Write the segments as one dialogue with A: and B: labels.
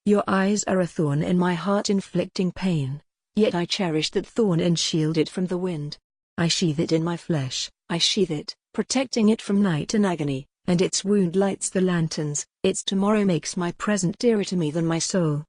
A: Your eyes are a thorn in my heart inflicting pain. Yet I cherish that thorn and shield it from the wind. I sheathe it in my flesh, I sheathe it, protecting it from night and agony, and its wound lights the lanterns, its tomorrow makes my present dearer to me than my soul.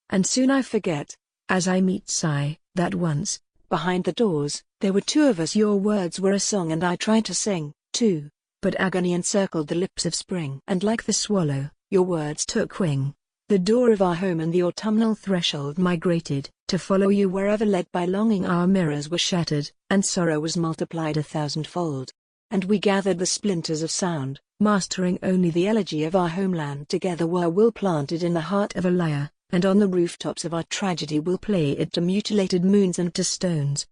A: And soon I forget, as I meet sigh, that once, behind the doors, there were two of us. Your words were a song and I tried to sing, too, but agony encircled the lips of spring. And like the swallow, your words took wing. The door of our home and the autumnal threshold migrated, to follow you wherever led by longing. Our mirrors were shattered, and sorrow was multiplied 1,000-fold. And we gathered the splinters of sound, mastering only the elegy of our homeland. Together were will planted in the heart of a lyre, and on the rooftops of our tragedy we'll play it to mutilated moons and to stones.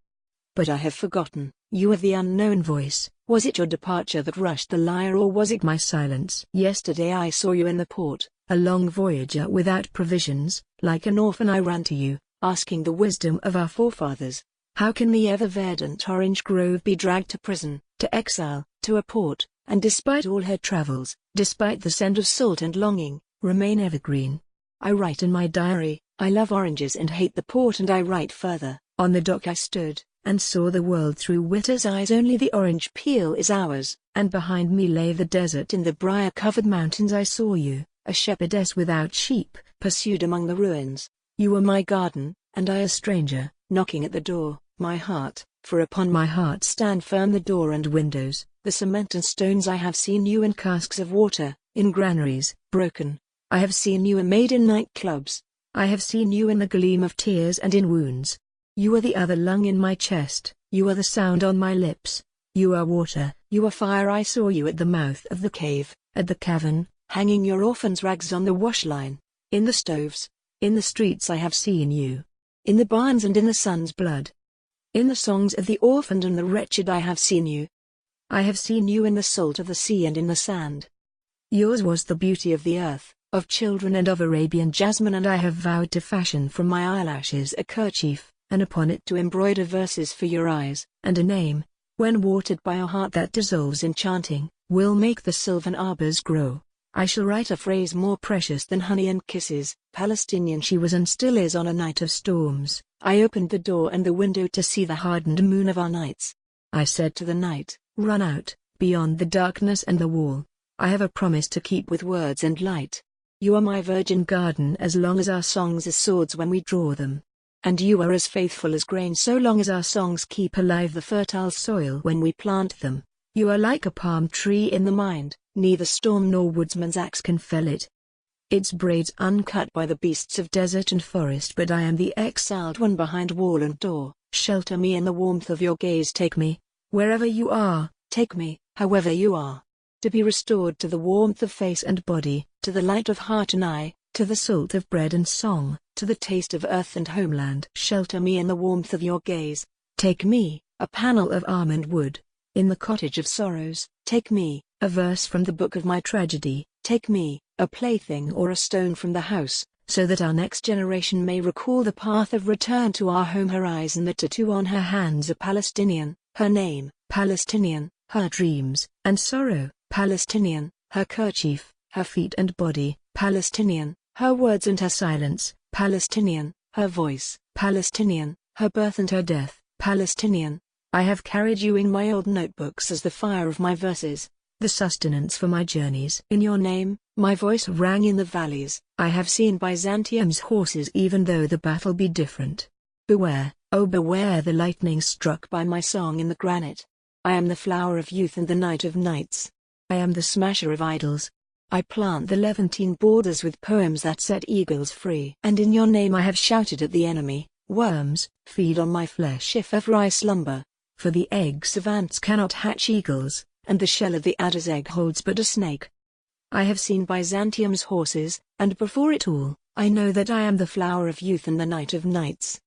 A: But I have forgotten, you are the unknown voice. Was it your departure that rushed the lyre, or was it my silence? Yesterday I saw you in the port, a long voyager without provisions. Like an orphan I ran to you, asking the wisdom of our forefathers. How can the ever-verdant orange grove be dragged to prison, to exile, to a port, and despite all her travels, despite the scent of salt and longing, remain evergreen? I write in my diary, I love oranges and hate the port. And I write further, on the dock I stood, and saw the world through Witter's eyes. Only the orange peel is ours, and behind me lay the desert. In the briar-covered mountains I saw you, a shepherdess without sheep, pursued among the ruins. You were my garden, and I a stranger, knocking at the door, my heart, for upon my heart stand firm the door and windows, the cement and stones. I have seen you in casks of water, in granaries, broken. I have seen you a maid in nightclubs. I have seen you in the gleam of tears and in wounds. You are the other lung in my chest, you are the sound on my lips. You are water, you are fire. I saw you at the mouth of the cave, at the cavern, hanging your orphan's rags on the wash line, in the stoves, in the streets. I have seen you, in the barns and in the sun's blood, in the songs of the orphaned and the wretched. I have seen you. I have seen you in the salt of the sea and in the sand. Yours was the beauty of the earth, of children and of Arabian jasmine. And I have vowed to fashion from my eyelashes a kerchief, and upon it to embroider verses for your eyes, and a name, when watered by a heart that dissolves in chanting, will make the sylvan arbors grow. I shall write a phrase more precious than honey and kisses. Palestinian she was and still is on a night of storms. I opened the door and the window to see the hardened moon of our nights. I said to the night, run out, beyond the darkness and the wall. I have a promise to keep with words and light. You are my virgin garden as long as our songs are swords when we draw them. And you are as faithful as grain so long as our songs keep alive the fertile soil when we plant them. You are like a palm tree in the mind, neither storm nor woodsman's axe can fell it. Its braids uncut by the beasts of desert and forest. But I am the exiled one behind wall and door. Shelter me in the warmth of your gaze. Take me, wherever you are, take me, however you are. To be restored to the warmth of face and body, to the light of heart and eye, to the salt of bread and song, to the taste of earth and homeland. Shelter me in the warmth of your gaze. Take me, a panel of almond wood, in the cottage of sorrows. Take me, a verse from the book of my tragedy. Take me, a plaything or a stone from the house, so that our next generation may recall the path of return to our home. Her eyes and the tattoo on her hands are Palestinian, her name, Palestinian, her dreams and sorrow, Palestinian, her kerchief, her feet and body, Palestinian, her words and her silence, Palestinian, her voice, Palestinian, her birth and her death, Palestinian. I have carried you in my old notebooks as the fire of my verses, the sustenance for my journeys. In your name, my voice rang in the valleys. I have seen Byzantium's horses even though the battle be different. Beware, oh beware the lightning struck by my song in the granite. I am the flower of youth and the night of nights. I am the smasher of idols. I plant the Levantine borders with poems that set eagles free. And in your name I have shouted at the enemy, worms, feed on my flesh if ever I slumber. For the eggs of ants cannot hatch eagles, and the shell of the adder's egg holds but a snake. I have seen Byzantium's horses, and before it all, I know that I am the flower of youth and the night of nights.